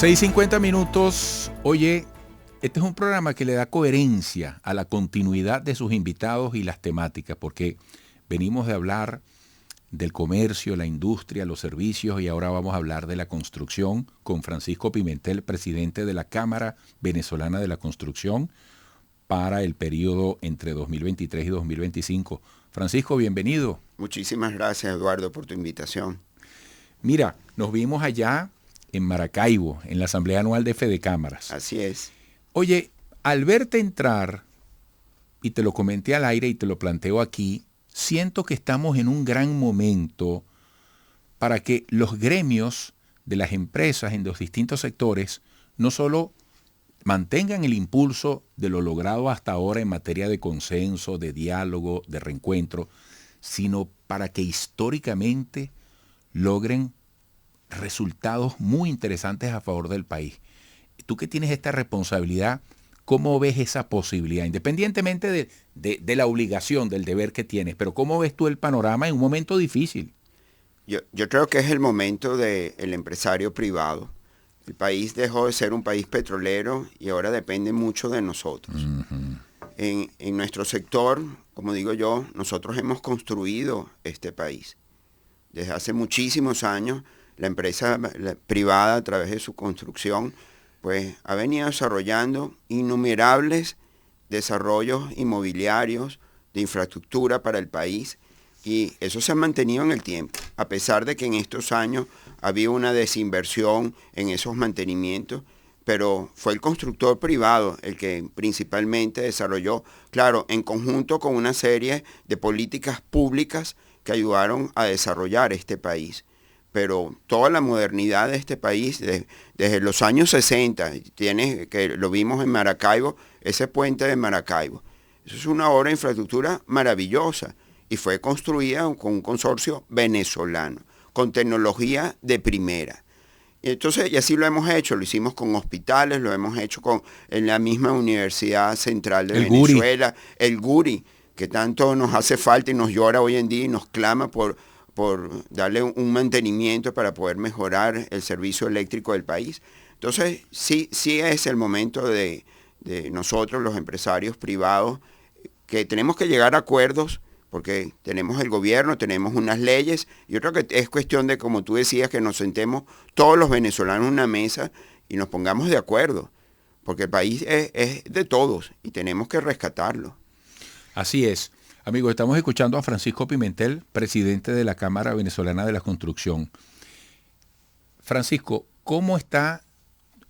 6:50. Oye, este es un programa que le da coherencia a la continuidad de sus invitados y las temáticas, porque venimos de hablar del comercio, la industria, los servicios, y ahora vamos a hablar de la construcción con Francisco Pimentel, presidente de la Cámara Venezolana de la Construcción para el periodo entre 2023 y 2025. Francisco, bienvenido. Muchísimas gracias, Eduardo, por tu invitación. Mira, nos vimos allá en Maracaibo, en la Asamblea Anual de Fedecámaras. Así es. Oye, al verte entrar, y te lo comenté al aire y te lo planteo aquí, siento que estamos en un gran momento para que los gremios de las empresas en los distintos sectores no solo mantengan el impulso de lo logrado hasta ahora en materia de consenso, de diálogo, de reencuentro, sino para que históricamente logren resultados muy interesantes a favor del país. Tú que tienes esta responsabilidad, ¿cómo ves esa posibilidad? Independientemente de la obligación, del deber que tienes, pero ¿cómo ves tú el panorama en un momento difícil? Yo creo que es el momento del empresario privado. El país dejó de ser un país petrolero y ahora depende mucho de nosotros. Uh-huh. En nuestro sector, como digo yo, nosotros hemos construido este país. Desde hace muchísimos años, la empresa privada, a través de su construcción, pues ha venido desarrollando innumerables desarrollos inmobiliarios de infraestructura para el país, y eso se ha mantenido en el tiempo, a pesar de que en estos años había una desinversión en esos mantenimientos, pero fue el constructor privado el que principalmente desarrolló, claro, en conjunto con una serie de políticas públicas que ayudaron a desarrollar este país. Pero toda la modernidad de este país, desde los años 60, que lo vimos en Maracaibo, ese puente de Maracaibo. Eso es una obra de infraestructura maravillosa y fue construida con un consorcio venezolano, con tecnología de primera. Y entonces, y así lo hemos hecho, lo hicimos con hospitales, lo hemos hecho en la misma Universidad Central de Venezuela, el GURI, que tanto nos hace falta y nos llora hoy en día y nos clama por darle un mantenimiento para poder mejorar el servicio eléctrico del país. Entonces, sí es el momento de nosotros, los empresarios privados, que tenemos que llegar a acuerdos, porque tenemos el gobierno, tenemos unas leyes. Yo creo que es cuestión de, como tú decías, que nos sentemos todos los venezolanos en una mesa y nos pongamos de acuerdo, porque el país es de todos y tenemos que rescatarlo. Así es. Amigos, estamos escuchando a Francisco Pimentel, presidente de la Cámara Venezolana de la Construcción. Francisco, ¿cómo está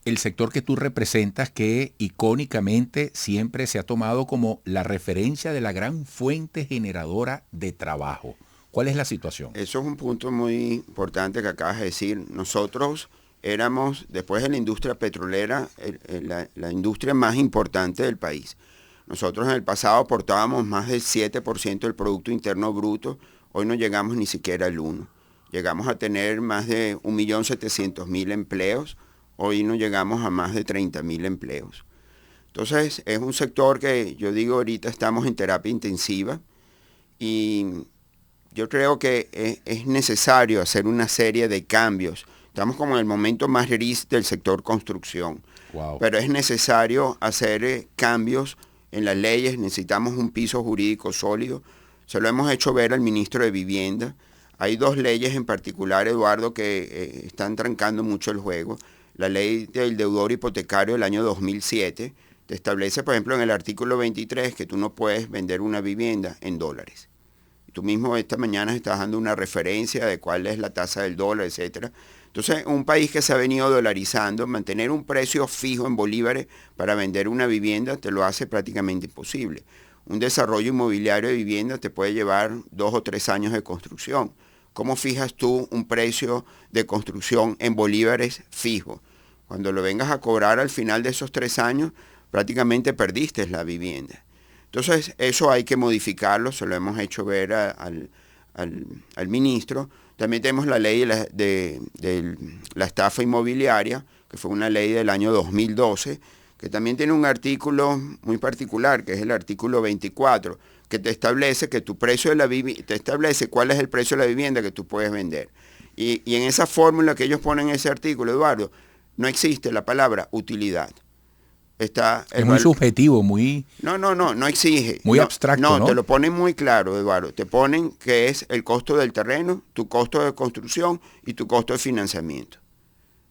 el sector que tú representas, que icónicamente siempre se ha tomado como la referencia de la gran fuente generadora de trabajo? ¿Cuál es la situación? Eso es un punto muy importante que acabas de decir. Nosotros éramos, después de la industria petrolera, la industria más importante del país. Nosotros en el pasado aportábamos más del 7% del Producto Interno Bruto, hoy no llegamos ni siquiera al 1%. Llegamos a tener más de 1.700.000 empleos, hoy no llegamos a más de 30.000 empleos. Entonces es un sector que yo digo ahorita estamos en terapia intensiva y yo creo que es necesario hacer una serie de cambios. Estamos como en el momento más gris del sector construcción, wow. Pero es necesario hacer cambios en las leyes, necesitamos un piso jurídico sólido. Se lo hemos hecho ver al ministro de Vivienda. Hay dos leyes en particular, Eduardo, que están trancando mucho el juego. La ley del deudor hipotecario del año 2007 te establece, por ejemplo, en el artículo 23 que tú no puedes vender una vivienda en dólares. Tú mismo esta mañana estás dando una referencia de cuál es la tasa del dólar, etcétera. Entonces, un país que se ha venido dolarizando, mantener un precio fijo en bolívares para vender una vivienda te lo hace prácticamente imposible. Un desarrollo inmobiliario de vivienda te puede llevar 2 o 3 años de construcción. ¿Cómo fijas tú un precio de construcción en bolívares fijo? Cuando lo vengas a cobrar al final de esos 3 años, prácticamente perdiste la vivienda. Entonces, eso hay que modificarlo, se lo hemos hecho ver al ministro. También tenemos la ley de la estafa inmobiliaria, que fue una ley del año 2012, que también tiene un artículo muy particular, que es el artículo 24, que te establece que tu precio de la te establece cuál es el precio de la vivienda que tú puedes vender. Y en esa fórmula que ellos ponen en ese artículo, Eduardo, no existe la palabra utilidad. Está es muy subjetivo, no exige. Muy abstracto, ¿no? No, te lo ponen muy claro, Eduardo. Te ponen que es el costo del terreno, tu costo de construcción y tu costo de financiamiento.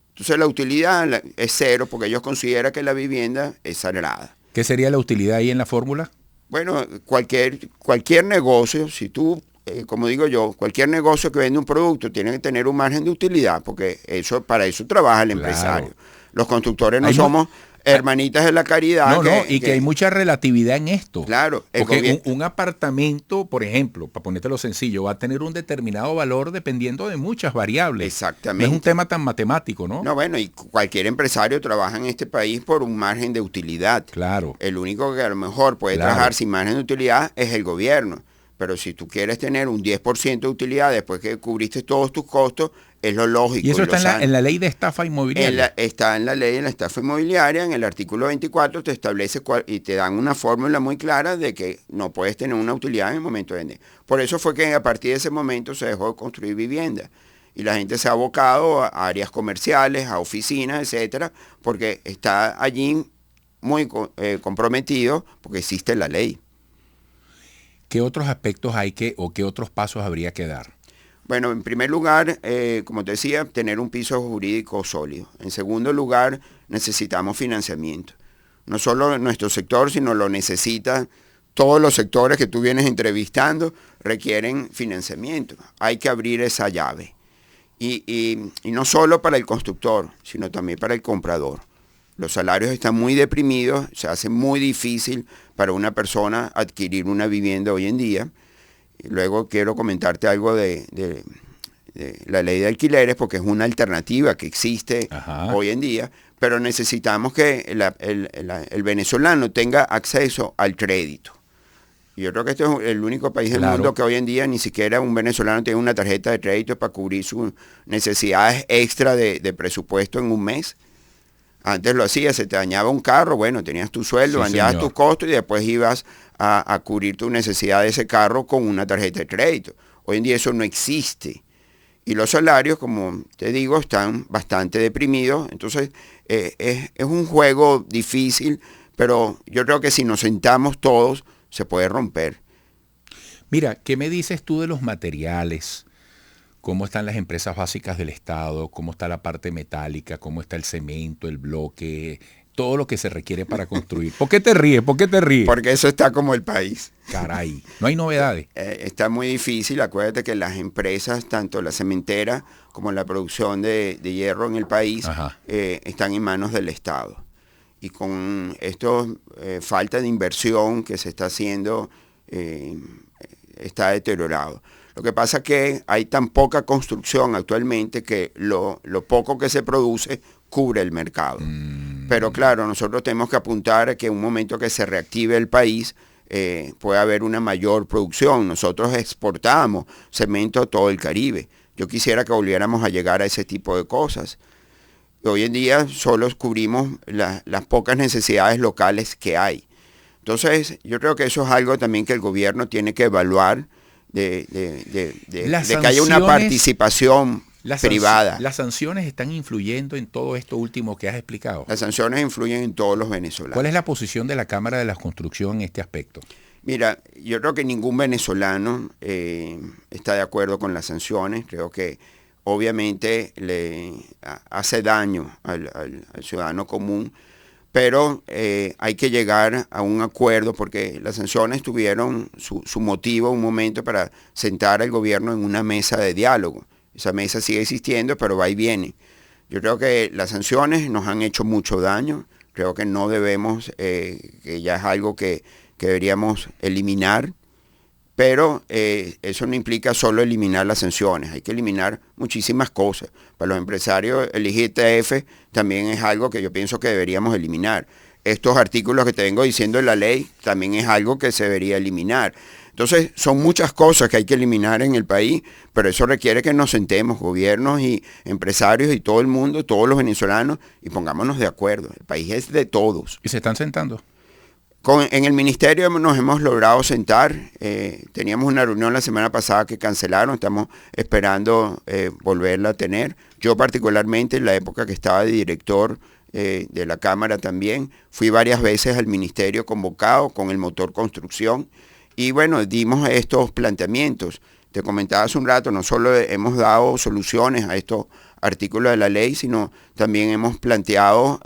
Entonces la utilidad es cero porque ellos consideran que la vivienda es sagrada. ¿Qué sería la utilidad ahí en la fórmula? Bueno, cualquier negocio, si tú, como digo yo, cualquier negocio que vende un producto tiene que tener un margen de utilidad porque para eso trabaja el empresario. Los constructores no somos hermanitas de la caridad. Que hay mucha relatividad en esto. Claro. Porque un apartamento, por ejemplo, para ponértelo sencillo, va a tener un determinado valor dependiendo de muchas variables. Exactamente. No es un tema tan matemático, ¿no? No, bueno, y cualquier empresario trabaja en este país por un margen de utilidad. Claro. El único que a lo mejor puede trabajar sin margen de utilidad es el gobierno. Pero si tú quieres tener un 10% de utilidad después que cubriste todos tus costos, es lo lógico. Y eso está en la ley de estafa inmobiliaria. Está en la ley de la estafa inmobiliaria, en el artículo 24 te establece y te dan una fórmula muy clara de que no puedes tener una utilidad en el momento de vender. Por eso fue que a partir de ese momento se dejó de construir vivienda. Y la gente se ha abocado a áreas comerciales, a oficinas, etcétera, porque está allí muy comprometido porque existe la ley. ¿Qué otros aspectos o qué otros pasos habría que dar? Bueno, en primer lugar, como te decía, tener un piso jurídico sólido. En segundo lugar, necesitamos financiamiento. No solo nuestro sector, sino lo necesitan todos los sectores que tú vienes entrevistando, requieren financiamiento. Hay que abrir esa llave. Y no solo para el constructor, sino también para el comprador. Los salarios están muy deprimidos, se hace muy difícil para una persona adquirir una vivienda hoy en día. Y luego quiero comentarte algo de la ley de alquileres, porque es una alternativa que existe hoy en día, pero necesitamos que el venezolano tenga acceso al crédito. Yo creo que este es el único país del mundo que hoy en día ni siquiera un venezolano tiene una tarjeta de crédito para cubrir sus necesidades extra de presupuesto en un mes. Antes lo hacías, se te dañaba un carro, bueno, tenías tu sueldo, dañabas tus costos y después ibas a cubrir tu necesidad de ese carro con una tarjeta de crédito. Hoy en día eso no existe. Y los salarios, como te digo, están bastante deprimidos. Entonces, es un juego difícil, pero yo creo que si nos sentamos todos, se puede romper. Mira, ¿qué me dices tú de los materiales? ¿Cómo están las empresas básicas del Estado? ¿Cómo está la parte metálica? ¿Cómo está el cemento, el bloque? Todo lo que se requiere para construir. ¿Por qué te ríes? ¿Por qué te ríes? Porque eso está como el país. Caray, no hay novedades. Está muy difícil. Acuérdate que las empresas, tanto la cementera como la producción de hierro en el país, están en manos del Estado. Y con esto, falta de inversión que se está haciendo, está deteriorado. Lo que pasa es que hay tan poca construcción actualmente que lo poco que se produce cubre el mercado. Pero claro, nosotros tenemos que apuntar a que en un momento que se reactive el país puede haber una mayor producción. Nosotros exportamos cemento a todo el Caribe. Yo quisiera que volviéramos a llegar a ese tipo de cosas. Hoy en día solo cubrimos las pocas necesidades locales que hay. Entonces, yo creo que eso es algo también que el gobierno tiene que evaluar, de que haya una participación privada. ¿Las sanciones están influyendo en todo esto último que has explicado? Las sanciones influyen en todos los venezolanos. ¿Cuál es la posición de la Cámara de la Construcción en este aspecto? Mira, yo creo que ningún venezolano está de acuerdo con las sanciones. Creo que obviamente le hace daño al ciudadano común, pero hay que llegar a un acuerdo porque las sanciones tuvieron su motivo, un momento para sentar al gobierno en una mesa de diálogo. Esa mesa sigue existiendo, pero va y viene. Yo creo que las sanciones nos han hecho mucho daño. Creo que no debemos, que ya es algo que deberíamos eliminar. Pero eso no implica solo eliminar las sanciones, hay que eliminar muchísimas cosas. Para los empresarios el IGTF también es algo que yo pienso que deberíamos eliminar. Estos artículos que te vengo diciendo en la ley también es algo que se debería eliminar. Entonces son muchas cosas que hay que eliminar en el país, pero eso requiere que nos sentemos, gobiernos y empresarios y todo el mundo, todos los venezolanos, y pongámonos de acuerdo. El país es de todos. ¿Y se están sentando? En el ministerio nos hemos logrado sentar. Teníamos una reunión la semana pasada que cancelaron. Estamos esperando volverla a tener. Yo particularmente, en la época que estaba de director de la Cámara también, fui varias veces al ministerio convocado con el motor construcción. Y bueno, dimos estos planteamientos. Te comentaba hace un rato, no solo hemos dado soluciones a estos artículos de la ley, sino también hemos planteado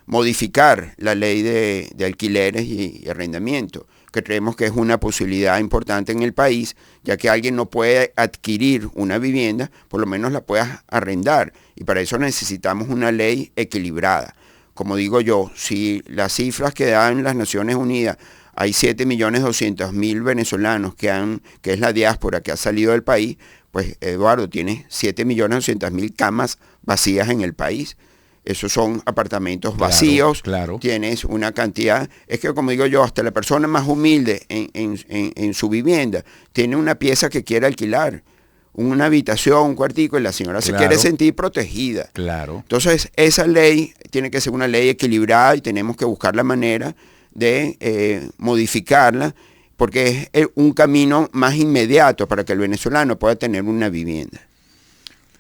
modificar la ley de alquileres y arrendamiento, que creemos que es una posibilidad importante en el país, ya que alguien no puede adquirir una vivienda, por lo menos la pueda arrendar, y para eso necesitamos una ley equilibrada. Como digo yo, si las cifras que dan las Naciones Unidas, hay 7.200.000 venezolanos que es la diáspora que ha salido del país, pues Eduardo, tiene 7.200.000 camas vacías en el país. Esos son apartamentos vacíos, claro. Tienes una cantidad, es que como digo yo, hasta la persona más humilde en su vivienda tiene una pieza que quiere alquilar, una habitación, un cuartico, y la señora se quiere sentir protegida. Claro. Entonces, esa ley tiene que ser una ley equilibrada y tenemos que buscar la manera de modificarla, porque es un camino más inmediato para que el venezolano pueda tener una vivienda.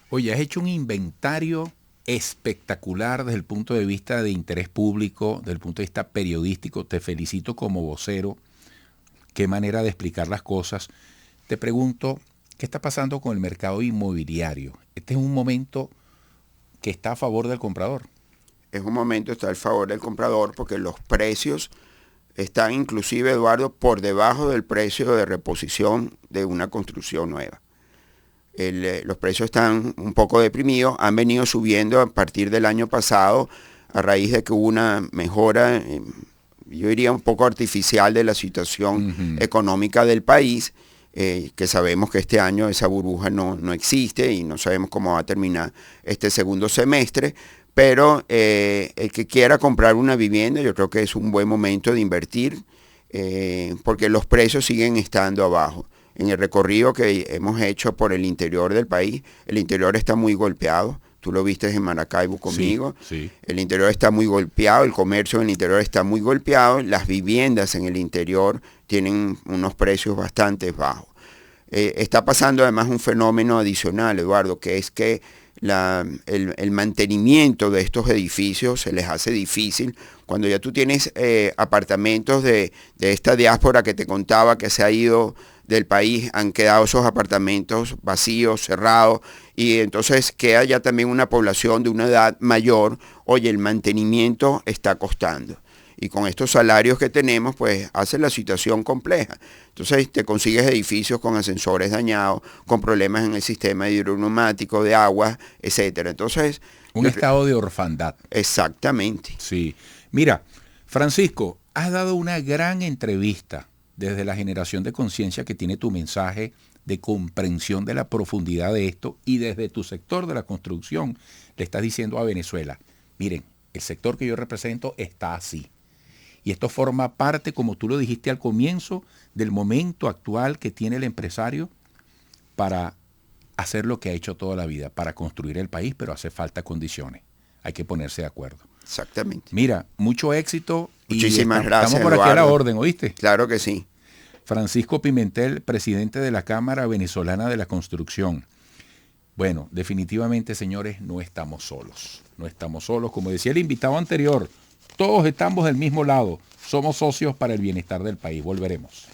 Oye, has hecho un inventario espectacular desde el punto de vista de interés público, desde el punto de vista periodístico. Te felicito como vocero. Qué manera de explicar las cosas. Te pregunto, ¿qué está pasando con el mercado inmobiliario? Este es un momento que está a favor del comprador. Es un momento que está a favor del comprador porque los precios están inclusive, Eduardo, por debajo del precio de reposición de una construcción nueva. Los precios están un poco deprimidos, han venido subiendo a partir del año pasado a raíz de que hubo una mejora, yo diría un poco artificial, de la situación económica del país, que sabemos que este año esa burbuja no existe y no sabemos cómo va a terminar este segundo semestre. Pero el que quiera comprar una vivienda, yo creo que es un buen momento de invertir, porque los precios siguen estando abajo. En el recorrido que hemos hecho por el interior del país, el interior está muy golpeado. Tú lo viste en Maracaibo conmigo. Sí. El interior está muy golpeado, el comercio en el interior está muy golpeado, las viviendas en el interior tienen unos precios bastante bajos. Está pasando además un fenómeno adicional, Eduardo, que es que el mantenimiento de estos edificios se les hace difícil. Cuando ya tú tienes apartamentos de esta diáspora que te contaba que se ha ido del país, han quedado esos apartamentos vacíos, cerrados, y entonces queda ya también una población de una edad mayor. Oye, el mantenimiento está costando. Y con estos salarios que tenemos, pues hace la situación compleja. Entonces te consigues edificios con ascensores dañados, con problemas en el sistema hidroneumático, de agua, etcétera. Entonces, un estado de orfandad. Exactamente. Sí. Mira, Francisco, has dado una gran entrevista desde la generación de conciencia que tiene tu mensaje de comprensión de la profundidad de esto, y desde tu sector de la construcción le estás diciendo a Venezuela, miren, el sector que yo represento está así. Y esto forma parte, como tú lo dijiste al comienzo, del momento actual que tiene el empresario para hacer lo que ha hecho toda la vida, para construir el país, pero hace falta condiciones. Hay que ponerse de acuerdo. Exactamente. Mira, mucho éxito. Muchísimas gracias, estamos por aquí a la orden, ¿oíste? Claro que sí. Francisco Pimentel, presidente de la Cámara Venezolana de la Construcción. Bueno, definitivamente, señores, no estamos solos. No estamos solos. Como decía el invitado anterior, todos estamos del mismo lado. Somos socios para el bienestar del país. Volveremos.